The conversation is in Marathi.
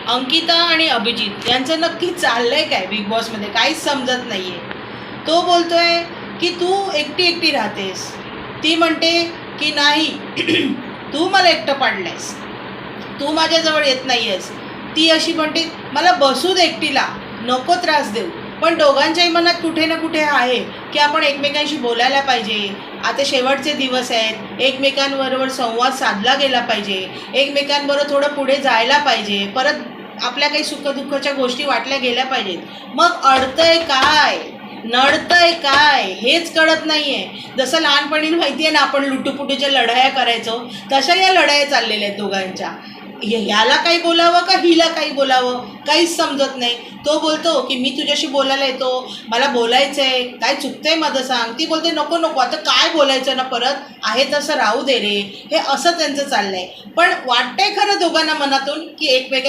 अंकिता आणि अभिजित यांचं नक्की चाललंय काय बिग बॉसमध्ये काहीच समजत नाही आहे. तो बोलतोय की तू एकटी एकटी राहतेस, ती म्हणते की नाही तू मला एकटं पाडलंयस, तू माझ्याजवळ येत नाही आहेस. ती अशी म्हणते मला बसू दे एकटीला, नको त्रास देऊ. पण दोघांच्याही मनात कुठे ना कुठे आहे की आपण एकमेकांशी बोलायला पाहिजे. आता शेवटचे दिवस आहेत, एकमेकांबरोबर संवाद साधला गेला पाहिजे, एकमेकांबरोबर थोडं पुढे जायला पाहिजे, परत आपल्या काही सुखदुःखाच्या गोष्टी वाटल्या गेल्या पाहिजेत. मग अडतंय काय, नडतंय काय हेच कळत नाही आहे. जसं लहानपणी माहिती आहे ना आपण लुटूपुटूच्या लढाया करायचो, तशा या लढाया चाललेल्या आहेत दोघांच्या. ह्याला काही बोलावं का हिला काही बोलावं काहीच समजत नाही. तो बोलतो की मी तुझ्याशी बोलायला येतो, मला बोलायचं आहे, काय चुकतंय माझं सांग. ती बोलते नको नको, आता काय बोलायचं ना, परत आहे तसं राहू दे रे. हे असं त्यांचं चाललंय. पण वाटतंय खरं दोघांना मनातून की एकमेकांना